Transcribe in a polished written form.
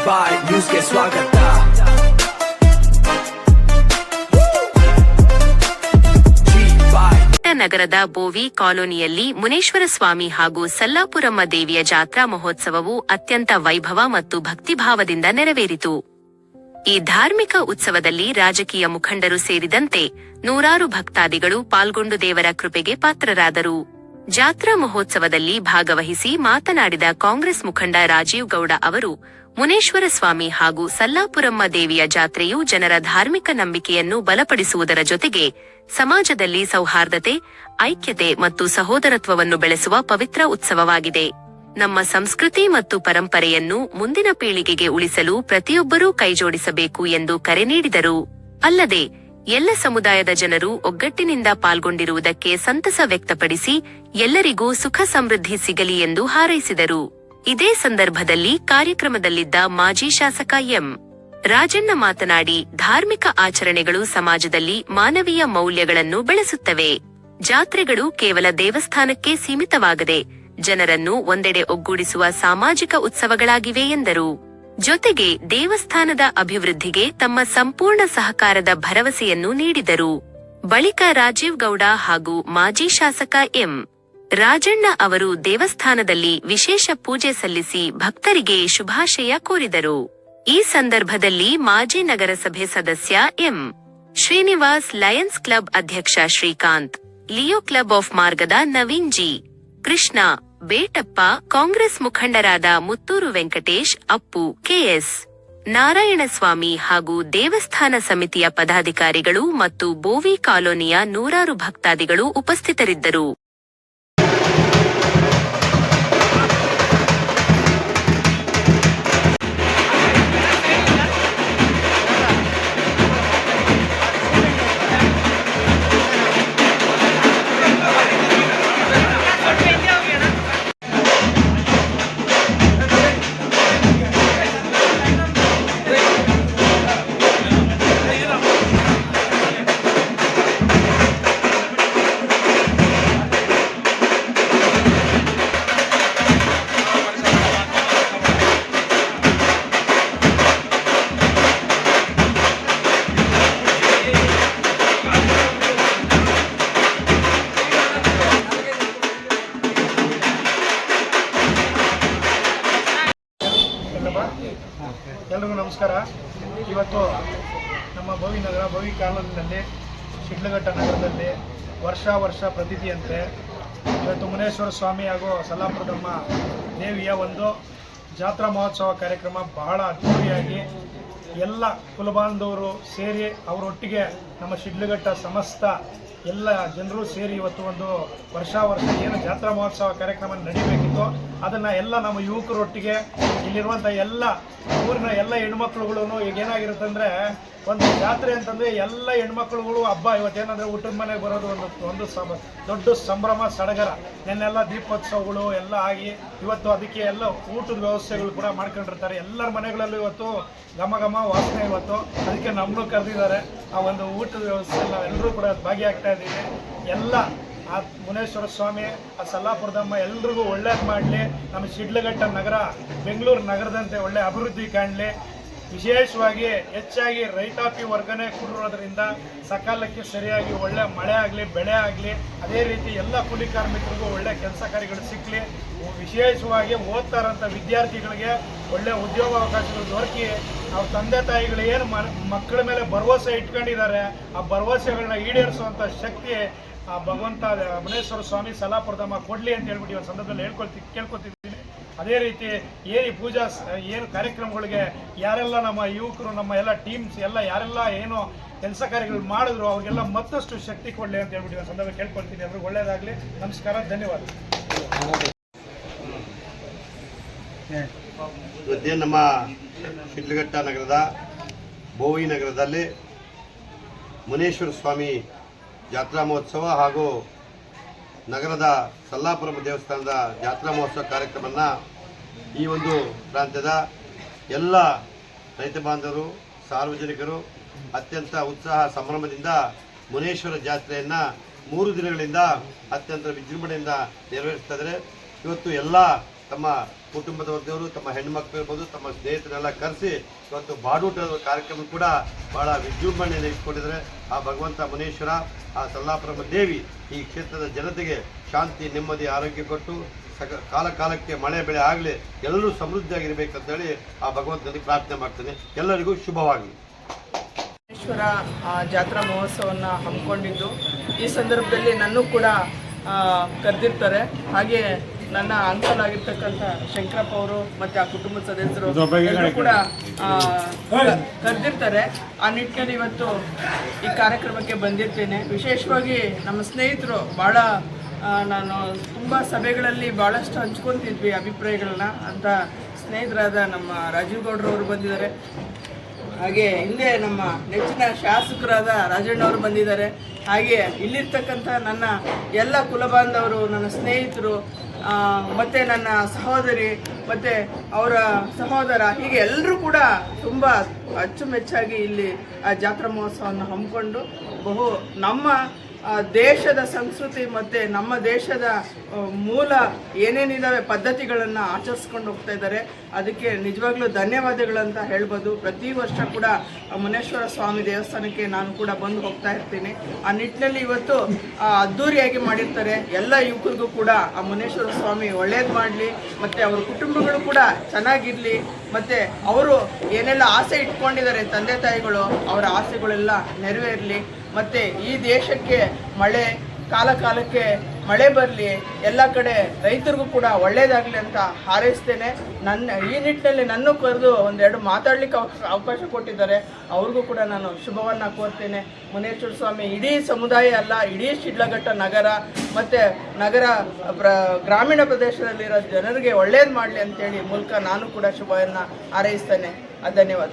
ಬಾಯ್ ನ್ಯೂಸ್ಗೆ ಸ್ವಾಗತ. ನಗರದ ಬೋವಿ ಕಾಲೋನಿಯಲ್ಲಿ ಮುನೇಶ್ವರ ಸ್ವಾಮಿ ಹಾಗೂ ಸಲ್ಲಾಪುರಮ್ಮ ದೇವಿಯ ಜಾತ್ರಾ ಮಹೋತ್ಸವವು ಅತ್ಯಂತ ವೈಭವ ಮತ್ತು ಭಕ್ತಿಭಾವದಿಂದ ನೆರವೇರಿತು. ಈ ಧಾರ್ಮಿಕ ಉತ್ಸವದಲ್ಲಿ ರಾಜಕೀಯ ಮುಖಂಡರು ಸೇರಿದಂತೆ ನೂರಾರು ಭಕ್ತಾದಿಗಳು ಪಾಲ್ಗೊಂಡು ದೇವರ ಕೃಪೆಗೆ ಪಾತ್ರರಾದರು. ಜಾತ್ರಾ ಮಹೋತ್ಸವದಲ್ಲಿ ಭಾಗವಹಿಸಿ ಮಾತನಾಡಿದ ಕಾಂಗ್ರೆಸ್ ಮುಖಂಡ ರಾಜೀವ್ ಗೌಡ ಅವರು, ಮುನೇಶ್ವರ ಸ್ವಾಮಿ ಹಾಗೂ ಸಲ್ಲಾಪುರಮ್ಮ ದೇವಿಯ ಜಾತ್ರೆಯು ಜನರ ಧಾರ್ಮಿಕ ನಂಬಿಕೆಯನ್ನು ಬಲಪಡಿಸುವುದರ ಜೊತೆಗೆ ಸಮಾಜದಲ್ಲಿ ಸೌಹಾರ್ದತೆ, ಐಕ್ಯತೆ ಮತ್ತು ಸಹೋದರತ್ವವನ್ನು ಬೆಳೆಸುವ ಪವಿತ್ರ ಉತ್ಸವವಾಗಿದೆ. ನಮ್ಮ ಸಂಸ್ಕೃತಿ ಮತ್ತು ಪರಂಪರೆಯನ್ನು ಮುಂದಿನ ಪೀಳಿಗೆಗೆ ಉಳಿಸಲು ಪ್ರತಿಯೊಬ್ಬರೂ ಕೈಜೋಡಿಸಬೇಕು ಎಂದು ಕರೆ ನೀಡಿದರು. ಅಲ್ಲದೆ ಎಲ್ಲ ಸಮುದಾಯದ ಜನರು ಒಗ್ಗಟ್ಟಿನಿಂದ ಪಾಲ್ಗೊಂಡಿರುವುದಕ್ಕೆ ಸಂತಸ ವ್ಯಕ್ತಪಡಿಸಿ ಎಲ್ಲರಿಗೂ ಸುಖ ಸಮೃದ್ಧಿ ಸಿಗಲಿ ಎಂದು ಹಾರೈಸಿದರು. ಇದೇ ಸಂದರ್ಭದಲ್ಲಿ ಕಾರ್ಯಕ್ರಮದಲ್ಲಿದ್ದ ಮಾಜಿ ಶಾಸಕ ಎಂ. ರಾಜಣ್ಣ ಮಾತನಾಡಿ, ಧಾರ್ಮಿಕ ಆಚರಣೆಗಳು ಸಮಾಜದಲ್ಲಿ ಮಾನವೀಯ ಮೌಲ್ಯಗಳನ್ನು ಬೆಳೆಸುತ್ತವೆ. ಜಾತ್ರೆಗಳು ಕೇವಲ ದೇವಸ್ಥಾನಕ್ಕೆ ಸೀಮಿತವಾಗದೆ ಜನರನ್ನು ಒಂದೆಡೆ ಒಗ್ಗೂಡಿಸುವ ಸಾಮಾಜಿಕ ಉತ್ಸವಗಳಾಗಿವೆ ಎಂದರು. ಜೊತೆಗೆ ದೇವಸ್ಥಾನದ ಅಭಿವೃದ್ಧಿಗೆ ತಮ್ಮ ಸಂಪೂರ್ಣ ಸಹಕಾರದ ಭರವಸೆಯನ್ನು ನೀಡಿದರು. ಬಳಿಕ ರಾಜೀವ್ ಗೌಡ ಹಾಗೂ ಮಾಜಿ ಶಾಸಕ ಎಂ. ರಾಜಣ್ಣ ಅವರು ದೇವಸ್ಥಾನದಲ್ಲಿ ವಿಶೇಷ ಪೂಜೆ ಸಲ್ಲಿಸಿ ಭಕ್ತರಿಗೆ ಶುಭಾಶಯ ಕೋರಿದರು. ಈ ಸಂದರ್ಭದಲ್ಲಿ ಮಾಜಿ ನಗರಸಭೆ ಸದಸ್ಯ ಎಂ. ಶ್ರೀನಿವಾಸ್, ಲಯನ್ಸ್ ಕ್ಲಬ್ ಅಧ್ಯಕ್ಷ ಶ್ರೀಕಾಂತ್, ಲಿಯೋ ಕ್ಲಬ್ ಆಫ್ ಮಾರ್ಗದ ನವೀನ್ ಜಿ, ಕೃಷ್ಣ, ಬೇಟಪ್ಪ, ಕಾಂಗ್ರೆಸ್ ಮುಖಂಡರಾದ ಮುತ್ತೂರು ವೆಂಕಟೇಶ್, ಅಪ್ಪು, ಕೆಎಸ್ ನಾರಾಯಣಸ್ವಾಮಿ ಹಾಗೂ ದೇವಸ್ಥಾನ ಸಮಿತಿಯ ಪದಾಧಿಕಾರಿಗಳು ಮತ್ತು ಬೋವಿ ಕಾಲೋನಿಯ ನೂರಾರು ಭಕ್ತಾದಿಗಳು ಉಪಸ್ಥಿತರಿದ್ದರು. ಎಲ್ರಿಗೂ ನಮಸ್ಕಾರ. ಇವತ್ತು ನಮ್ಮ ಬೋವಿ ಕಾಲೋನಿಯಲ್ಲಿ ಶಿಡ್ಲಘಟ್ಟ ನಗರದಲ್ಲಿ ವರ್ಷ ಪ್ರತಿಥಿಯಂತೆ ಇವತ್ತು ಮುನೇಶ್ವರ ಸ್ವಾಮಿ ಹಾಗೂ ಸಲ್ಲಾಪುರದಮ್ಮ ದೇವಿಯ ಒಂದು ಜಾತ್ರಾ ಮಹೋತ್ಸವ ಕಾರ್ಯಕ್ರಮ ಬಹಳ ಅದ್ಧೂರಿಯಾಗಿ ಎಲ್ಲ ಕುಲಬಾಂಧವರು ಸೇರಿ ಅವರೊಟ್ಟಿಗೆ ನಮ್ಮ ಶಿಡ್ಲಘಟ್ಟ ಸಮಸ್ತ ಎಲ್ಲ ಜನರು ಸೇರಿ ಇವತ್ತು ಒಂದು ವರ್ಷ ಏನು ಜಾತ್ರಾ ಮಹೋತ್ಸವ ಕಾರ್ಯಕ್ರಮ ನಡೀಬೇಕಿತ್ತು ಅದನ್ನು ಎಲ್ಲ ನಮ್ಮ ಯುವಕರೊಟ್ಟಿಗೆ ಇಲ್ಲಿರುವಂಥ ಎಲ್ಲ ಊರಿನ ಎಲ್ಲ ಹೆಣ್ಮಕ್ಳುಗಳು ಈಗ ಏನಾಗಿರುತ್ತೆ ಅಂದರೆ ಒಂದು ಜಾತ್ರೆ ಅಂತಂದರೆ ಎಲ್ಲ ಹೆಣ್ಮಕ್ಳುಗಳು ಹಬ್ಬ ಇವತ್ತೇನಂದರೆ ಊಟದ ಮನೆಗೆ ಬರೋದು ಒಂದು ದೊಡ್ಡ ಸಂಭ್ರಮ ಸಡಗರ. ನೆನ್ನೆಲ್ಲ ದೀಪೋತ್ಸವಗಳು ಎಲ್ಲ ಆಗಿ ಇವತ್ತು ಅದಕ್ಕೆ ಎಲ್ಲ ಊಟದ ವ್ಯವಸ್ಥೆಗಳು ಕೂಡ ಮಾಡ್ಕೊಂಡಿರ್ತಾರೆ. ಎಲ್ಲರ ಮನೆಗಳಲ್ಲೂ ಇವತ್ತು ಘಮ ವಾಸನೆ ಇವತ್ತು ಅದಕ್ಕೆ ನಮ್ಮನ್ನು ಕರೆದಿದ್ದಾರೆ. ಆ ಒಂದು ಊಟದ ವ್ಯವಸ್ಥೆ ನಾವೆಲ್ಲರೂ ಕೂಡ ಭಾಗಿಯಾಗ್ತಾ ಇದ್ದೀವಿ. ಎಲ್ಲ ಆ ಮುನೇಶ್ವರ ಸ್ವಾಮಿ, ಆ ಸಲ್ಲಾಪುರದಮ್ಮ ಎಲ್ರಿಗೂ ಒಳ್ಳೇದು ಮಾಡಲಿ. ನಮ್ಮ ಶಿಡ್ಲಘಟ್ಟ ನಗರ ಬೆಂಗಳೂರು ನಗರದಂತೆ ಒಳ್ಳೆ ಅಭಿವೃದ್ಧಿ ಕಾಣಲಿ. ವಿಶೇಷವಾಗಿ ಹೆಚ್ಚಾಗಿ ರೈತಾಪಿ ವರ್ಗನೇ ಕೂಡಿರೋದ್ರಿಂದ ಸಕಾಲಕ್ಕೆ ಸರಿಯಾಗಿ ಒಳ್ಳೆ ಮಳೆ ಆಗಲಿ, ಬೆಳೆ ಆಗಲಿ, ಅದೇ ರೀತಿ ಎಲ್ಲ ಕೂಲಿ ಕಾರ್ಮಿಕರಿಗೂ ಒಳ್ಳೆ ಕೆಲಸ ಕಾರ್ಯಗಳು ಸಿಕ್ಕಲಿ. ವಿಶೇಷವಾಗಿ ಓದ್ತಾ ಇರೋಂಥ ವಿದ್ಯಾರ್ಥಿಗಳಿಗೆ ಒಳ್ಳೆ ಉದ್ಯೋಗಾವಕಾಶಗಳು ದೊರಕಿ ಅವ್ರ ತಂದೆ ತಾಯಿಗಳು ಏನು ಮಕ್ಕಳ ಮೇಲೆ ಭರವಸೆ ಇಟ್ಕೊಂಡಿದ್ದಾರೆ ಆ ಭರವಸೆಗಳನ್ನ ಈಡೇರಿಸುವಂಥ ಶಕ್ತಿ ಆ ಭಗವಂತ ಮುನೇಶ್ವರ ಸ್ವಾಮಿ ಸಲ್ಲಾಪುರದಮ್ಮ ಕೊಡಲಿ ಅಂತ ಹೇಳ್ಬಿಟ್ಟು ಈ ಸಂದರ್ಭದಲ್ಲಿ ಕೇಳ್ಕೊತಿದ್ದೀನಿ. ಅದೇ ರೀತಿ ಏನು ಪೂಜಾ ಏನು ಕಾರ್ಯಕ್ರಮಗಳಿಗೆ ಯಾರೆಲ್ಲ ನಮ್ಮ ಯುವಕರು, ನಮ್ಮ ಎಲ್ಲ ಟೀಮ್ಸ್ ಎಲ್ಲ ಯಾರೆಲ್ಲ ಏನು ಕೆಲಸ ಕಾರ್ಯಗಳು ಮಾಡಿದ್ರು ಅವ್ರಿಗೆಲ್ಲ ಮತ್ತಷ್ಟು ಶಕ್ತಿ ಕೊಡಲಿ ಅಂತ ಹೇಳ್ಬಿಟ್ಟು ಈ ಸಂದರ್ಭ ಕೇಳ್ಕೊಳ್ತೀನಿ. ಎಲ್ರಿಗೂ ಒಳ್ಳೆಯದಾಗಲಿ. ನಮಸ್ಕಾರ, ಧನ್ಯವಾದ. ಇವತ್ತೇನು ನಮ್ಮ ಶಿಡ್ಲಘಟ್ಟ ನಗರದ ಬೋವಿ ನಗರದಲ್ಲಿ ಮುನೇಶ್ವರ ಸ್ವಾಮಿ ಜಾತ್ರಾ ಮಹೋತ್ಸವ ಹಾಗೂ ನಗರದ ಸಲ್ಲಾಪುರಮ್ಮ ದೇವಸ್ಥಾನದ ಜಾತ್ರಾ ಮಹೋತ್ಸವ ಕಾರ್ಯಕ್ರಮವನ್ನು ಈ ಒಂದು ಪ್ರಾಂತ್ಯದ ಎಲ್ಲ ರೈತ ಬಾಂಧವರು, ಸಾರ್ವಜನಿಕರು ಅತ್ಯಂತ ಉತ್ಸಾಹ ಸಂಭ್ರಮದಿಂದ ಮುನೇಶ್ವರ ಜಾತ್ರೆಯನ್ನು 3 ದಿನಗಳಿಂದ ಅತ್ಯಂತ ವಿಜೃಂಭಣೆಯಿಂದ ನೆರವೇರಿಸ್ತಾ ಇದ್ದಾರೆ. ಇವತ್ತು ಎಲ್ಲ ತಮ್ಮ ಕುಟುಂಬದವರದವರು ತಮ್ಮ ಹೆಣ್ಮಕ್ಳು ಇರ್ಬೋದು, ತಮ್ಮ ಸ್ನೇಹಿತರೆಲ್ಲ ಕರೆಸಿ ಇವತ್ತು ಬಾಡೂಟದ ಕಾರ್ಯಕ್ರಮ ಕೂಡ ಭಾಳ ವಿಜೃಂಭಣೆಯನ್ನು ಇಟ್ಕೊಂಡಿದ್ದಾರೆ. ಆ ಭಗವಂತ ಮುನೇಶ್ವರ, ಆ ಸಲ್ಲಾಪುರಮ್ಮ ದೇವಿ ಈ ಕ್ಷೇತ್ರದ ಜನತೆಗೆ ಶಾಂತಿ, ನೆಮ್ಮದಿ, ಆರೋಗ್ಯ ಕೊಟ್ಟು ಕಾಲ ಕಾಲಕ್ಕೆ ಮಳೆ ಬೆಳೆ ಆಗಲಿ, ಎಲ್ಲರೂ ಸಮೃದ್ಧಿಯಾಗಿರ್ಬೇಕಂತೇಳಿ ಆ ಭಗವಂತನಿಗೆ ಪ್ರಾರ್ಥನೆ ಮಾಡ್ತೇನೆ. ಎಲ್ಲರಿಗೂ ಶುಭವಾಗಲಿ. ಮುನೇಶ್ವರ ಜಾತ್ರಾ ಮಹೋತ್ಸವವನ್ನು ಹಮ್ಮಿಕೊಂಡಿದ್ದು ಈ ಸಂದರ್ಭದಲ್ಲಿ ನನ್ನೂ ಕೂಡ ಕರೆದಿರ್ತಾರೆ. ಹಾಗೆ ನನ್ನ ಅಂಕಲ್ ಆಗಿರ್ತಕ್ಕಂಥ ಶಂಕರಪ್ಪ ಅವರು ಮತ್ತು ಆ ಕುಟುಂಬದ ಸದಸ್ಯರು ಎಲ್ಲರೂ ಕೂಡ ಕರೆದಿರ್ತಾರೆ. ಆ ನಿಟ್ಟಿನಲ್ಲಿ ಇವತ್ತು ಈ ಕಾರ್ಯಕ್ರಮಕ್ಕೆ ಬಂದಿರ್ತೇನೆ. ವಿಶೇಷವಾಗಿ ನಮ್ಮ ಸ್ನೇಹಿತರು ಭಾಳ ನಾನು ತುಂಬ ಸಭೆಗಳಲ್ಲಿ ಭಾಳಷ್ಟು ಹಂಚ್ಕೊತಿದ್ವಿ ಅಭಿಪ್ರಾಯಗಳನ್ನ ಅಂತ ಸ್ನೇಹಿತರಾದ ನಮ್ಮ ರಾಜೀವ್ ಗೌಡ್ರವರು ಬಂದಿದ್ದಾರೆ. ಹಾಗೆ ಹಿಂದೆ ನಮ್ಮ ನೆಚ್ಚಿನ ಶಾಸಕರಾದ ರಾಜಣ್ಣವರು ಬಂದಿದ್ದಾರೆ. ಹಾಗೆ ಇಲ್ಲಿರ್ತಕ್ಕಂಥ ನನ್ನ ಎಲ್ಲ ಕುಲಬಾಂಧವರು, ನನ್ನ ಸ್ನೇಹಿತರು ಮತ್ತು ನನ್ನ ಸಹೋದರಿ ಮತ್ತು ಅವರ ಸಹೋದರ, ಹೀಗೆ ಎಲ್ಲರೂ ಕೂಡ ತುಂಬ ಅಚ್ಚುಮೆಚ್ಚಾಗಿ ಇಲ್ಲಿ ಆ ಜಾತ್ರಾ ಮಹೋತ್ಸವವನ್ನು ಹಮ್ಮಿಕೊಂಡು ನಮ್ಮ ದೇಶದ ಸಂಸ್ಕೃತಿ ಮತ್ತು ನಮ್ಮ ದೇಶದ ಮೂಲ ಏನೇನಿದ್ದಾವೆ ಪದ್ಧತಿಗಳನ್ನು ಆಚರಿಸ್ಕೊಂಡು ಹೋಗ್ತಾ ಇದ್ದಾರೆ. ಅದಕ್ಕೆ ನಿಜವಾಗ್ಲೂ ಧನ್ಯವಾದಗಳಂತ ಹೇಳ್ಬೋದು. ಪ್ರತಿ ವರ್ಷ ಕೂಡ ಮುನೇಶ್ವರ ಸ್ವಾಮಿ ದೇವಸ್ಥಾನಕ್ಕೆ ನಾನು ಕೂಡ ಬಂದು ಹೋಗ್ತಾ ಇರ್ತೀನಿ. ಆ ನಿಟ್ಟಿನಲ್ಲಿ ಇವತ್ತು ಅದ್ಧೂರಿಯಾಗಿ ಮಾಡಿರ್ತಾರೆ. ಎಲ್ಲ ಯುವಕರಿಗೂ ಕೂಡ ಆ ಮುನೇಶ್ವರ ಸ್ವಾಮಿ ಒಳ್ಳೇದು ಮಾಡಲಿ, ಮತ್ತು ಅವ್ರ ಕುಟುಂಬಗಳು ಕೂಡ ಚೆನ್ನಾಗಿರಲಿ, ಮತ್ತು ಅವರು ಏನೆಲ್ಲ ಆಸೆ ಇಟ್ಕೊಂಡಿದ್ದಾರೆ ತಂದೆ ತಾಯಿಗಳು, ಅವರ ಆಸೆಗಳೆಲ್ಲ ನೆರವೇರಲಿ, ಮತ್ತು ಈ ದೇಶಕ್ಕೆ ಮಳೆ ಕಾಲಕ್ಕೆ ಮಳೆ ಬರಲಿ, ಎಲ್ಲ ಕಡೆ ರೈತರಿಗೂ ಕೂಡ ಒಳ್ಳೆಯದಾಗಲಿ ಅಂತ ಹಾರೈಸ್ತೇನೆ. ಈ ನಿಟ್ಟಿನಲ್ಲಿ ನನ್ನೂ ಕರೆದು ಒಂದೆರಡು ಮಾತಾಡಲಿಕ್ಕೆ ಅವಕಾಶ ಕೊಟ್ಟಿದ್ದಾರೆ. ಅವ್ರಿಗೂ ಕೂಡ ನಾನು ಶುಭವನ್ನು ಕೋರ್ತೇನೆ. ಮುನೇಶ್ವರ ಸ್ವಾಮಿ ಇಡೀ ಸಮುದಾಯ ಅಲ್ಲ, ಇಡೀ ಶಿಡ್ಲಘಟ್ಟ ನಗರ ಮತ್ತು ಗ್ರಾಮೀಣ ಪ್ರದೇಶದಲ್ಲಿರೋ ಜನರಿಗೆ ಒಳ್ಳೇದು ಮಾಡಲಿ ಅಂತೇಳಿ ಮೂಲಕ ನಾನು ಕೂಡ ಶುಭವನ್ನು ಹಾರೈಸ್ತೇನೆ. ಧನ್ಯವಾದ.